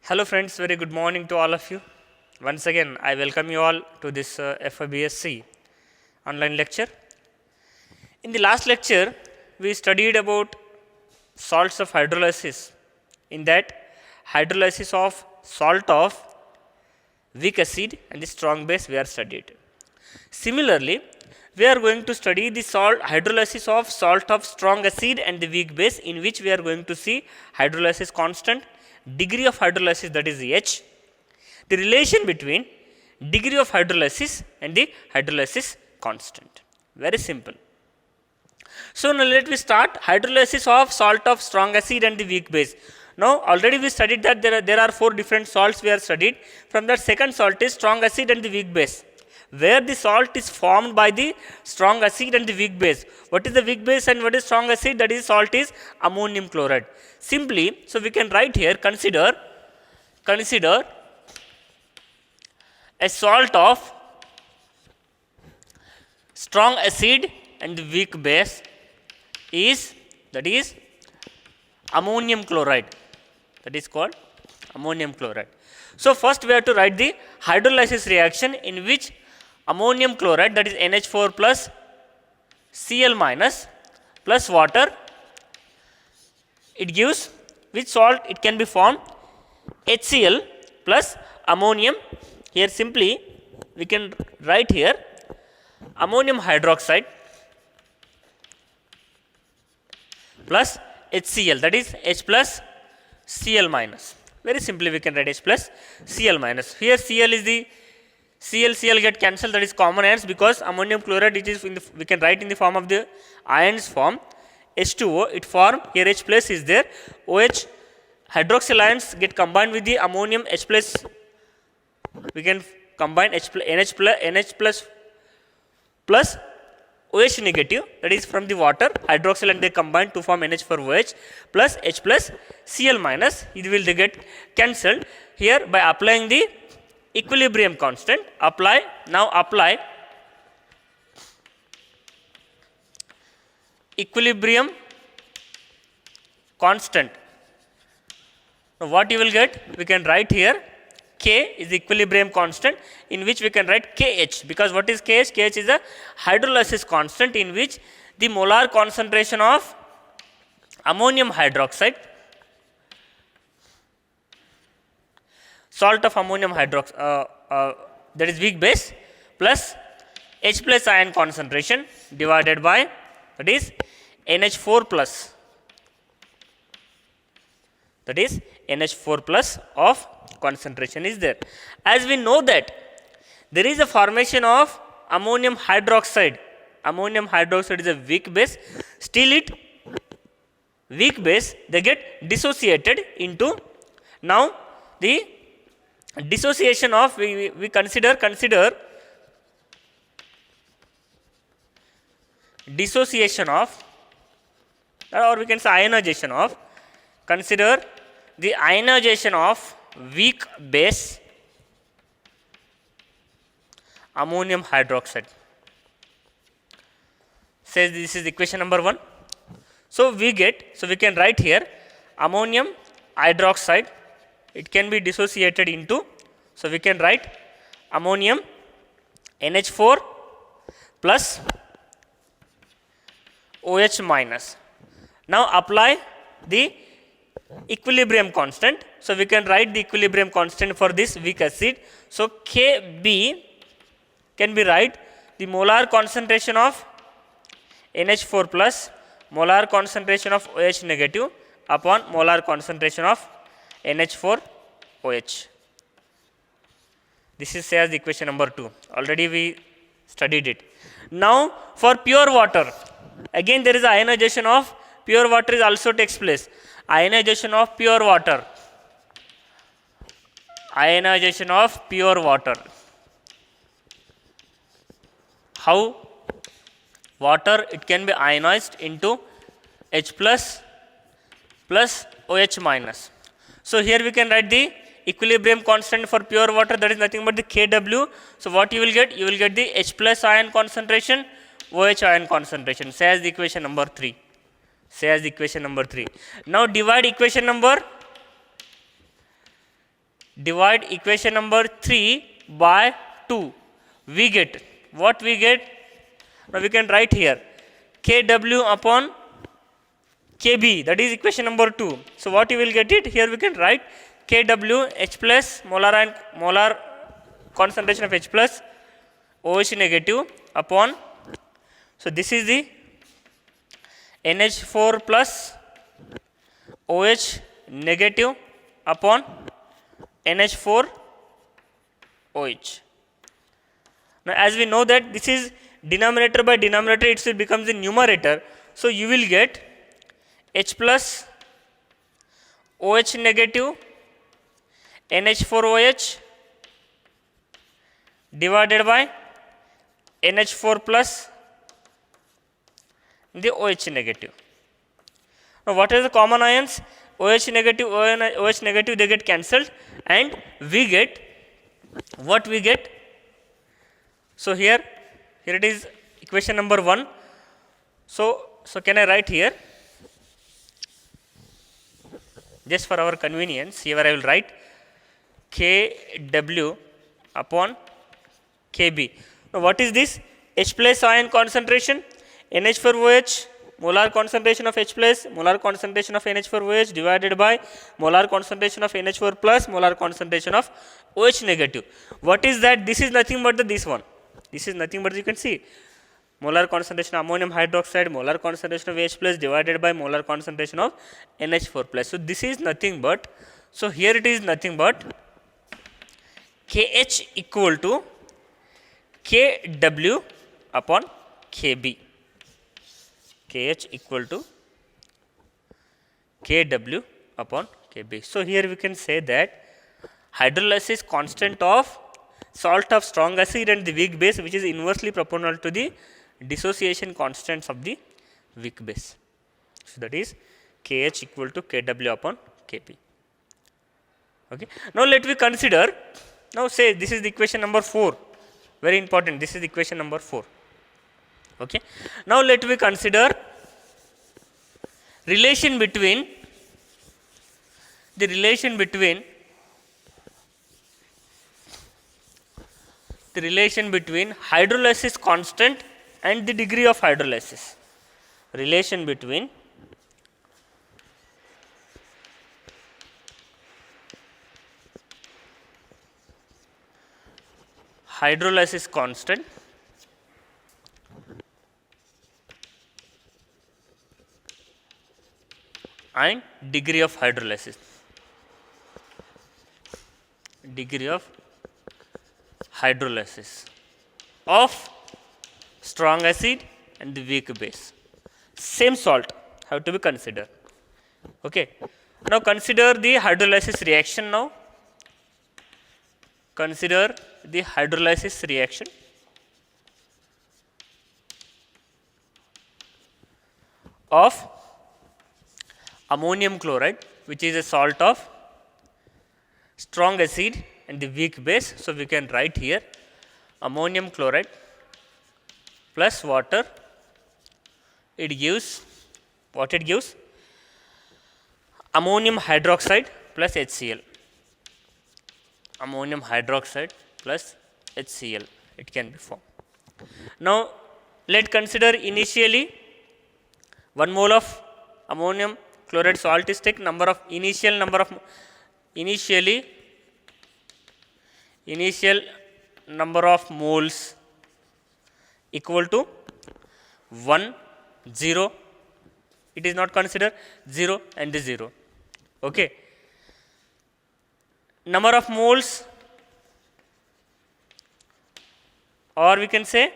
Hello friends, very good morning to all of you. Once again, I welcome you all to this FIBSC online lecture. In the last lecture, we studied about salts of hydrolysis. In that, hydrolysis of salt of weak acid and the strong base we are studied. Similarly, we are going to study the hydrolysis of salt of strong acid and the weak base, in which we are going to see hydrolysis constant, degree of hydrolysis, that is H, the relation between degree of hydrolysis and the hydrolysis constant. Very simple. So now let me start hydrolysis of salt of strong acid and the weak base. Now already we studied that there are four different salts we are studied. From that, second salt is strong acid and the weak base, where the salt is formed by the strong acid and the weak base. What is the weak base and what is strong acid? That is, salt is ammonium chloride. Simply, so we can write here, consider a salt of strong acid and the weak base is, that is, ammonium chloride. That is called ammonium chloride. So first we have to write the hydrolysis reaction, in which ammonium chloride, that is NH4 plus Cl minus plus water, it gives which salt it can be formed? HCl plus ammonium. Here simply we can write here ammonium hydroxide plus HCl, that is H plus Cl minus. Very simply we can write H plus Cl minus. Here Cl is the Cl get cancelled, that is common ions, because ammonium chloride it is we can write in the form of the ions form H2O, it form here H plus is there, OH hydroxyl ions get combined with the ammonium H plus, we can combine NH plus OH negative, that is from the water hydroxyl, and they combine to form NH for OH plus H plus Cl minus, it will get cancelled. Here by applying the equilibrium constant, apply equilibrium constant. Now what you will get? We can write here K is the equilibrium constant, in which we can write KH, because what is KH? KH is a hydrolysis constant, in which the molar concentration of ammonium hydroxide, salt of ammonium hydroxide, that is weak base, plus H plus ion concentration divided by, that is NH4 plus, that is NH4 plus of concentration is there. As we know that there is a formation of ammonium hydroxide is a weak base, still it weak base they get dissociated into, now the dissociation of we consider dissociation of, or we can say ionization of, consider the ionization of weak base ammonium hydroxide. Says this is equation number 1. So we can write here ammonium hydroxide, it can be dissociated into, so we can write ammonium NH4 plus OH minus. Now apply the equilibrium constant, so we can write the equilibrium constant for this weak acid. So Kb can be write the molar concentration of NH4 plus, molar concentration of OH negative upon molar concentration of NH4 OH. This is say as equation number 2. Already we studied it. Now for pure water, again there is ionization of pure water is also takes place. Ionization of pure water. Ionization of pure water. How? Water it can be ionized into H plus OH minus. So here we can write the equilibrium constant for pure water, that is nothing but the Kw. So what you will get? You will get the H plus ion concentration, OH ion concentration. Say as the equation number 3. Say as equation number 3. Now divide equation number divide equation number 3 by 2, we get, what we get? Now we can write here Kw upon Kb, that is equation number 2. So what you will get it? Here we can write Kw H plus molar concentration of H plus OH negative upon, so this is the NH4 plus OH negative upon NH4 OH. Now as we know that this is denominator by denominator, it will become the numerator. So you will get H plus OH negative NH4 OH divided by NH4 plus the OH negative. Now what are the common ions? OH negative, OH negative, they get cancelled, and we get, what we get? So here it is equation number 1. So can I write here? Just for our convenience, here I will write Kw upon Kb. Now what is this? H plus ion concentration, NH4OH, molar concentration of H plus, molar concentration of NH4OH divided by molar concentration of NH4 plus, molar concentration of OH negative. What is that? This is nothing but this one. This is nothing but, you can see, molar concentration of ammonium hydroxide, molar concentration of H plus divided by molar concentration of NH4 plus. So this is nothing but, so here it is nothing but Kh equal to Kw upon Kb. Kh equal to Kw upon Kb. So here we can say that hydrolysis constant of salt of strong acid and the weak base, which is inversely proportional to the dissociation constants of the weak base. So that is Kh equal to Kw upon Kb. Okay. Now let me consider, now say this is the equation number 4, very important, this is the equation number 4. Okay. Now let me consider relation between hydrolysis constant and the degree of hydrolysis. Relation between hydrolysis constant and degree of hydrolysis. Degree of hydrolysis of strong acid and the weak base. Same salt have to be considered. Okay. Now consider the hydrolysis reaction now. Consider the hydrolysis reaction of ammonium chloride, which is a salt of strong acid and the weak base. So we can write here ammonium chloride plus water, it gives what it gives? Ammonium hydroxide plus HCl. Ammonium hydroxide plus HCl, it can be formed. Now let consider initially 1 mole of ammonium chloride salt is taken, initial number of moles equal to 1, 0. It is not considered 0 and 0. Okay. Number of moles, or we can say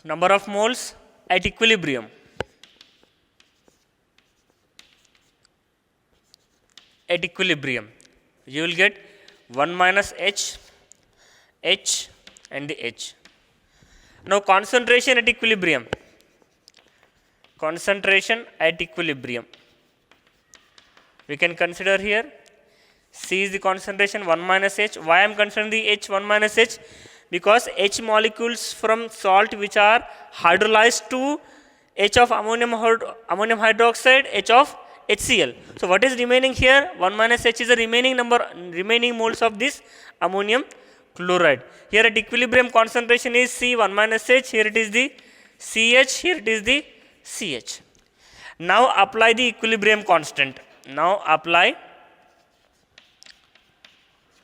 number of moles at equilibrium. At equilibrium, you will get 1 minus H, H and the H. Now concentration at equilibrium. Concentration at equilibrium. We can consider here C is the concentration 1 minus H. Why I am considering the H 1 minus H? Because H molecules from salt which are hydrolyzed to H of ammonium hydroxide, H of HCl. So what is remaining here? 1 minus H is the remaining moles of this ammonium chloride. Here at equilibrium concentration is C 1 minus H. Here it is the CH. Here it is the CH. Now apply the equilibrium constant. Now apply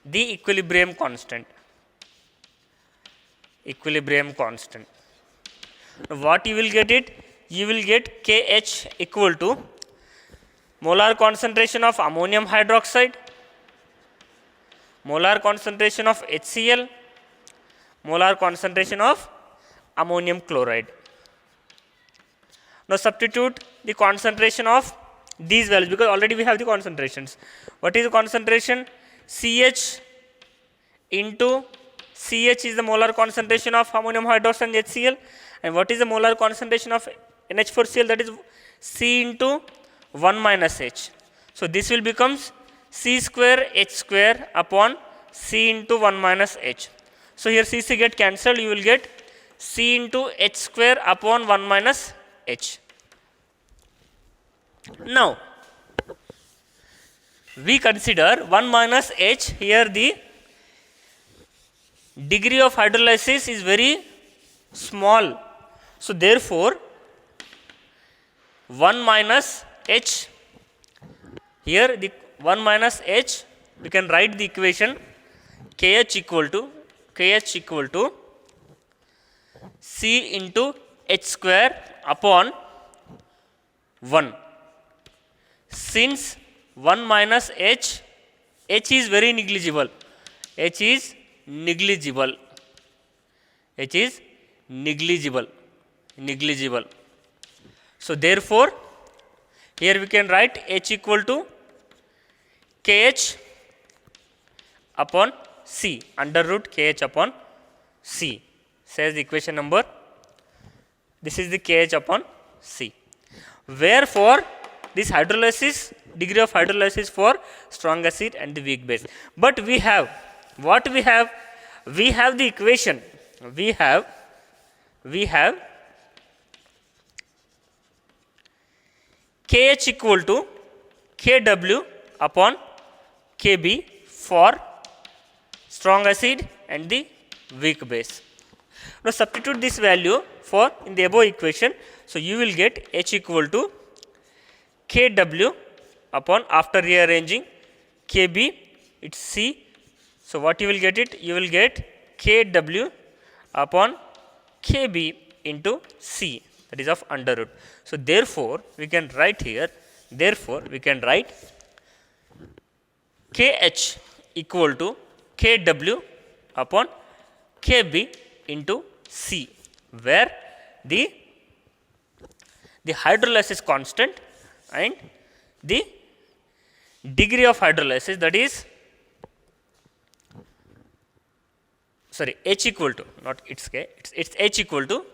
the equilibrium constant. Equilibrium constant. What you will get it? You will get KH equal to molar concentration of ammonium hydroxide, molar concentration of HCl, molar concentration of ammonium chloride. Now substitute the concentration of these values, because already we have the concentrations. What is the concentration? CH into CH is the molar concentration of ammonium hydroxide and HCl, and what is the molar concentration of NH4Cl? That is C into 1 minus H. So this will becomes C square H square upon C into 1 minus H. So here CC get cancelled, you will get C into H square upon 1 minus H. Now we consider 1 minus H. Here the degree of hydrolysis is very small. So therefore 1 minus H, here the 1 minus H, we can write the equation KH equal to C into H square upon 1. Since 1 minus H is very negligible. H is negligible. So therefore here we can write H equal to KH upon C, under root KH upon C, says the equation number. This is the KH upon C. Wherefore this hydrolysis, degree of hydrolysis for strong acid and the weak base. But we have, what we have? We have the equation. We have KH equal to KW upon KB for strong acid and the weak base. Now substitute this value for in the above equation. So you will get H equal to KW upon, after rearranging, KB, it's C. So what you will get it? You will get KW upon KB into C, that is of under root. So therefore we can write here, KH equal to KW upon KB into C, where the hydrolysis constant and the degree of hydrolysis, that is H equal to, not it's K, it's H equal to,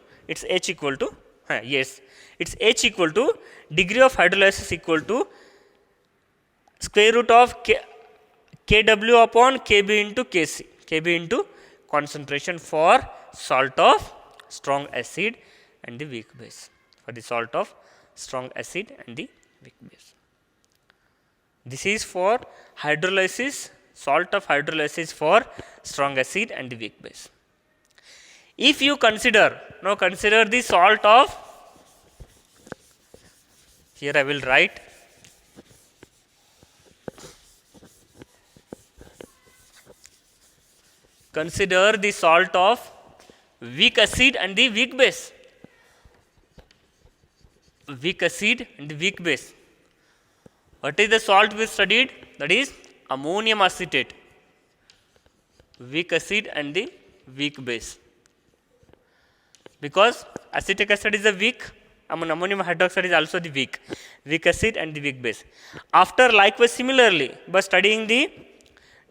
yes, it's H equal to degree of hydrolysis equal to square root of KW upon KB into KC, KB into concentration for salt of strong acid and the weak base, for the salt of strong acid and the weak base. This is for hydrolysis, salt of hydrolysis for strong acid and the weak base. If you consider, now consider the salt of, here I will write consider the salt of weak acid and the weak base. Weak acid and the weak base. What is the salt we studied? That is ammonium acetate. Weak acid and the weak base. Because acetic acid is a weak, ammonium hydroxide is also the weak. Weak acid and the weak base. After likewise similarly, by studying the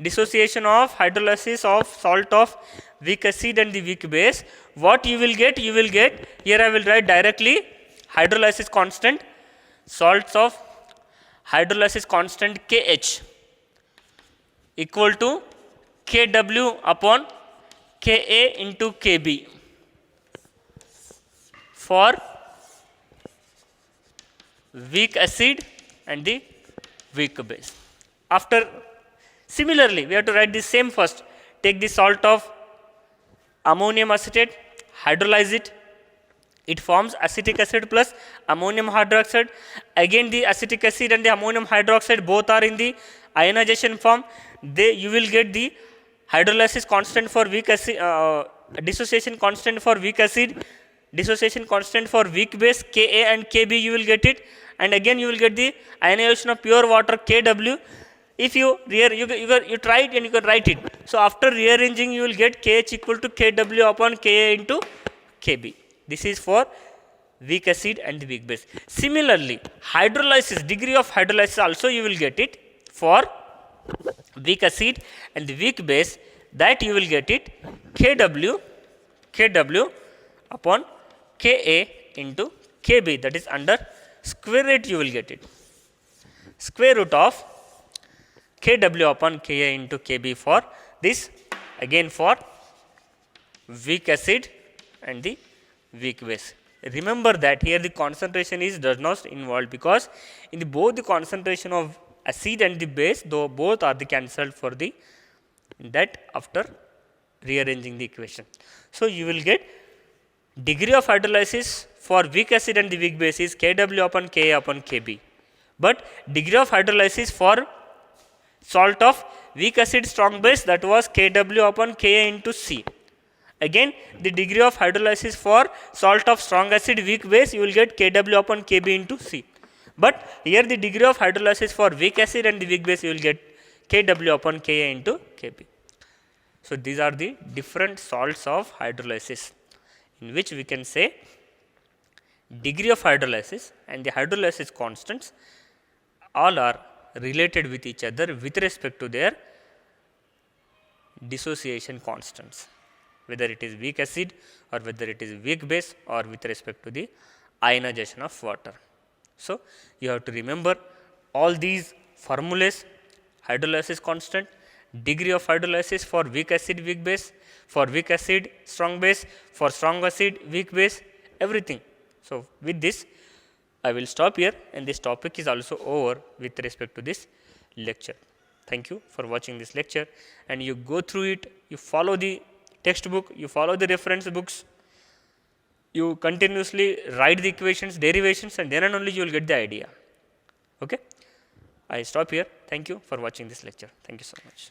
dissociation of hydrolysis of salt of weak acid and the weak base, what you will get? You will get, here I will write directly hydrolysis constant, salts of hydrolysis constant KH equal to KW upon KA into KB for weak acid and the weak base. After similarly, we have to write the same first. Take the salt of ammonium acetate, hydrolyze it. It forms acetic acid plus ammonium hydroxide. Again, the acetic acid and the ammonium hydroxide both are in the ionization form. You will get the hydrolysis constant for weak acid, dissociation constant for weak acid, dissociation constant for weak base Ka and Kb. You will get it, and again you will get the ionization of pure water Kw. If you try it and you can write it. So after rearranging, you will get Kh equal to Kw upon Ka into Kb. This is for weak acid and the weak base. Similarly, hydrolysis, degree of hydrolysis also you will get it for weak acid and the weak base, that you will get it Kw upon Ka into Kb, that is under square root you will get it. Square root of Kw upon Ka into Kb for this, again for weak acid and the weak base. Remember that here the concentration does not involve, because in both the concentration of acid and the base, though both are the cancelled for the that after rearranging the equation. So you will get degree of hydrolysis for weak acid and the weak base is Kw upon Ka upon Kb, but degree of hydrolysis for salt of weak acid strong base, that was Kw upon Ka into C. Again, the degree of hydrolysis for salt of strong acid weak base, you will get Kw upon Kb into C. But here the degree of hydrolysis for weak acid and the weak base, you will get Kw upon Ka into Kb. So these are the different salts of hydrolysis, in which we can say degree of hydrolysis and the hydrolysis constants all are related with each other with respect to their dissociation constants, whether it is weak acid or whether it is weak base, or with respect to the ionization of water. So you have to remember all these formulas: hydrolysis constant, degree of hydrolysis for weak acid weak base, for weak acid strong base, for strong acid weak base, everything. So with this I will stop here, and this topic is also over with respect to this lecture. Thank you for watching this lecture, and you go through it, you follow the textbook, you follow the reference books, you continuously write the equations, derivations, and then and only you will get the idea. Okay? I stop here. Thank you for watching this lecture. Thank you so much.